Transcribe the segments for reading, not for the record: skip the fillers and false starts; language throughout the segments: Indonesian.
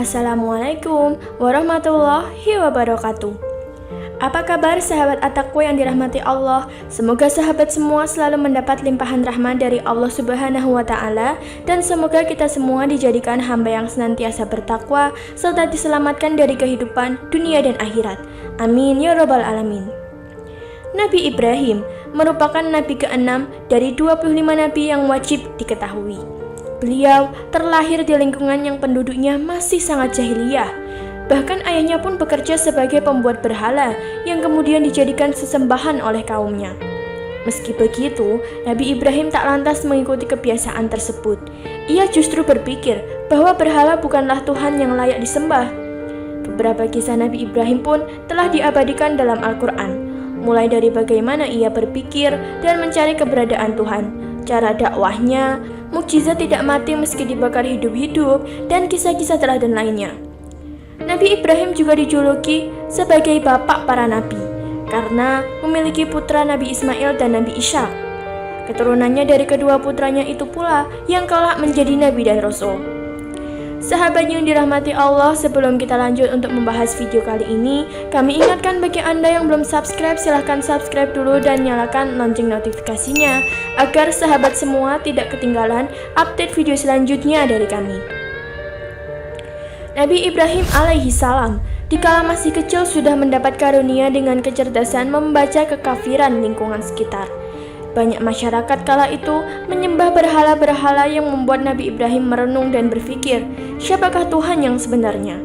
Assalamualaikum warahmatullahi wabarakatuh. Apa kabar sahabat At-Taqwa yang dirahmati Allah? Semoga sahabat semua selalu mendapat limpahan rahmat dari Allah Subhanahu wa Ta'ala, dan semoga kita semua dijadikan hamba yang senantiasa bertakwa serta diselamatkan dari kehidupan dunia dan akhirat. Amin ya rabbal alamin. Nabi Ibrahim merupakan nabi ke-6 dari 25 nabi yang wajib diketahui. Beliau terlahir di lingkungan yang penduduknya masih sangat jahiliyah. Bahkan ayahnya pun bekerja sebagai pembuat berhala yang kemudian dijadikan sesembahan oleh kaumnya. Meski begitu, Nabi Ibrahim tak lantas mengikuti kebiasaan tersebut. Ia justru berpikir bahwa berhala bukanlah Tuhan yang layak disembah. Beberapa kisah Nabi Ibrahim pun telah diabadikan dalam Al-Quran, mulai dari bagaimana ia berpikir dan mencari keberadaan Tuhan, cara dakwahnya, mukjizat tidak mati meski dibakar hidup-hidup, dan kisah-kisah teladan lainnya. Nabi Ibrahim juga dijuluki sebagai bapak para nabi karena memiliki putra Nabi Ismail dan Nabi Ishak. Keturunannya dari kedua putranya itu pula yang kelak menjadi nabi dan rasul. Sahabat yang dirahmati Allah, sebelum kita lanjut untuk membahas video kali ini, kami ingatkan bagi Anda yang belum subscribe, silahkan subscribe dulu dan nyalakan lonceng notifikasinya agar sahabat semua tidak ketinggalan update video selanjutnya dari kami. Nabi Ibrahim alaihi salam dikala masih kecil sudah mendapat karunia dengan kecerdasan membaca kekafiran lingkungan sekitar. Banyak masyarakat kala itu menyembah berhala-berhala yang membuat Nabi Ibrahim merenung dan berpikir, siapakah Tuhan yang sebenarnya?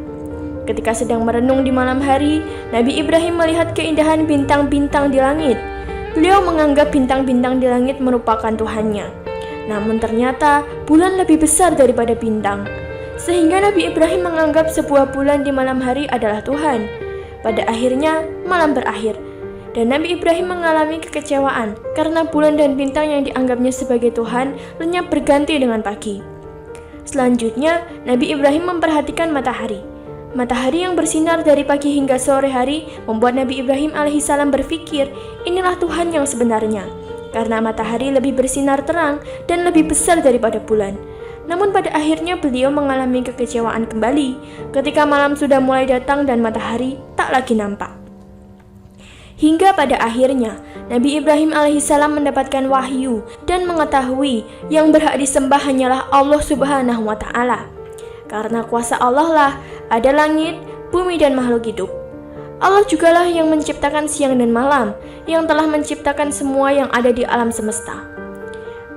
Ketika sedang merenung di malam hari, Nabi Ibrahim melihat keindahan bintang-bintang di langit. Beliau menganggap bintang-bintang di langit merupakan Tuhannya. Namun ternyata bulan lebih besar daripada bintang. Sehingga Nabi Ibrahim menganggap sebuah bulan di malam hari adalah Tuhan. Pada akhirnya malam berakhir, dan Nabi Ibrahim mengalami kekecewaan karena bulan dan bintang yang dianggapnya sebagai Tuhan lenyap berganti dengan pagi. Selanjutnya, Nabi Ibrahim memperhatikan matahari. Matahari yang bersinar dari pagi hingga sore hari membuat Nabi Ibrahim alaihissalam berpikir, inilah Tuhan yang sebenarnya, karena matahari lebih bersinar terang dan lebih besar daripada bulan. Namun pada akhirnya beliau mengalami kekecewaan kembali ketika malam sudah mulai datang dan matahari tak lagi nampak. Hingga pada akhirnya, Nabi Ibrahim alaihissalam mendapatkan wahyu dan mengetahui yang berhak disembah hanyalah Allah Subhanahu wa Ta'ala. Karena kuasa Allah lah ada langit, bumi, dan makhluk hidup. Allah jugalah yang menciptakan siang dan malam, yang telah menciptakan semua yang ada di alam semesta.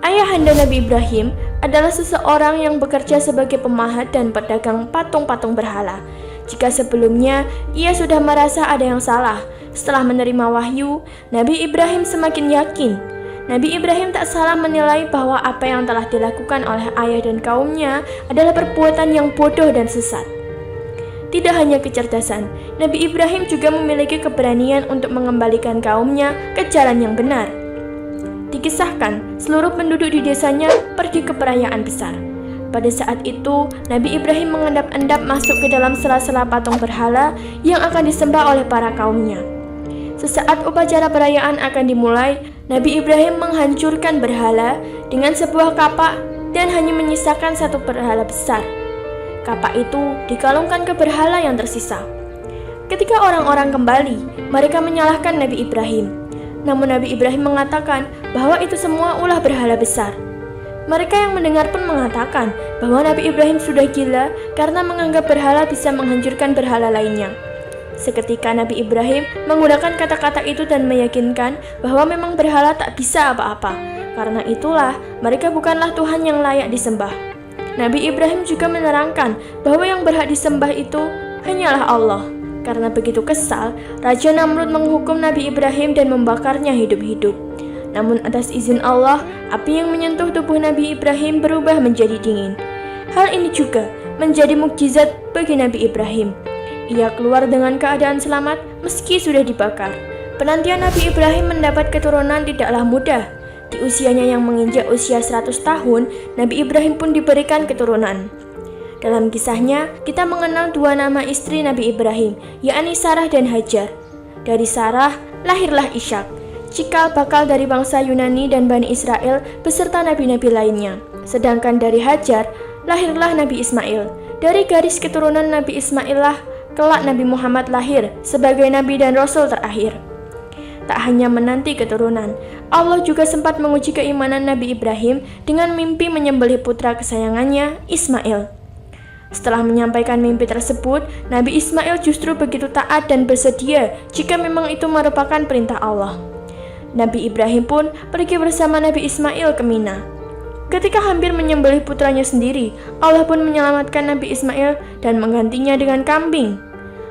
Ayahanda Nabi Ibrahim adalah seseorang yang bekerja sebagai pemahat dan pedagang patung-patung berhala. Jika sebelumnya ia sudah merasa ada yang salah, setelah menerima wahyu, Nabi Ibrahim semakin yakin. Nabi Ibrahim tak salah menilai bahwa apa yang telah dilakukan oleh ayah dan kaumnya adalah perbuatan yang bodoh dan sesat. Tidak hanya kecerdasan, Nabi Ibrahim juga memiliki keberanian untuk mengembalikan kaumnya ke jalan yang benar. Dikisahkan, seluruh penduduk di desanya pergi ke perayaan besar. Pada saat itu, Nabi Ibrahim mengendap-endap masuk ke dalam sela-sela patung berhala yang akan disembah oleh para kaumnya. Sesaat upacara perayaan akan dimulai, Nabi Ibrahim menghancurkan berhala dengan sebuah kapak dan hanya menyisakan satu berhala besar. Kapak itu dikalungkan ke berhala yang tersisa. Ketika orang-orang kembali, mereka menyalahkan Nabi Ibrahim. Namun Nabi Ibrahim mengatakan bahwa itu semua ulah berhala besar. Mereka yang mendengar pun mengatakan bahwa Nabi Ibrahim sudah gila karena menganggap berhala bisa menghancurkan berhala lainnya. Seketika Nabi Ibrahim menggunakan kata-kata itu dan meyakinkan bahwa memang berhala tak bisa apa-apa. Karena itulah mereka bukanlah Tuhan yang layak disembah. Nabi Ibrahim juga menerangkan bahwa yang berhak disembah itu hanyalah Allah. Karena begitu kesal, Raja Namrud menghukum Nabi Ibrahim dan membakarnya hidup-hidup. Namun atas izin Allah, api yang menyentuh tubuh Nabi Ibrahim berubah menjadi dingin. Hal ini juga menjadi mukjizat bagi Nabi Ibrahim. Ia keluar dengan keadaan selamat meski sudah dibakar. Penantian Nabi Ibrahim mendapat keturunan tidaklah mudah. Di usianya yang menginjak usia 100 tahun, Nabi Ibrahim pun diberikan keturunan. Dalam kisahnya, kita mengenal dua nama istri Nabi Ibrahim, yakni Sarah dan Hajar. Dari Sarah, lahirlah Ishak, cikal bakal dari bangsa Yunani dan Bani Israel beserta nabi-nabi lainnya. Sedangkan dari Hajar, lahirlah Nabi Ismail. dari garis keturunan Nabi Ismail lah kelak Nabi Muhammad lahir sebagai Nabi dan Rasul terakhir. Tak hanya menanti keturunan, Allah juga sempat menguji keimanan Nabi Ibrahim dengan mimpi menyembelih putra kesayangannya, Ismail. Setelah menyampaikan mimpi tersebut, Nabi Ismail justru begitu taat dan bersedia jika memang itu merupakan perintah Allah. Nabi Ibrahim pun pergi bersama Nabi Ismail ke Mina. Ketika hampir menyembelih putranya sendiri, Allah pun menyelamatkan Nabi Ismail dan menggantinya dengan kambing.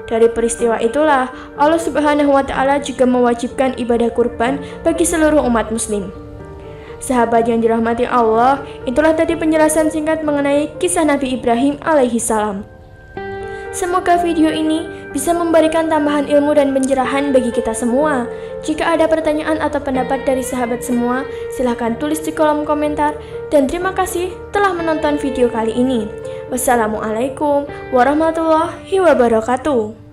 Dari peristiwa itulah, Allah Subhanahu wa Ta'ala juga mewajibkan ibadah kurban bagi seluruh umat Muslim. Sahabat yang dirahmati Allah, itulah tadi penjelasan singkat mengenai kisah Nabi Ibrahim alaihi salam. Semoga video ini bisa memberikan tambahan ilmu dan pencerahan bagi kita semua. Jika ada pertanyaan atau pendapat dari sahabat semua, silahkan tulis di kolom komentar. Dan terima kasih telah menonton video kali ini. Wassalamualaikum warahmatullahi wabarakatuh.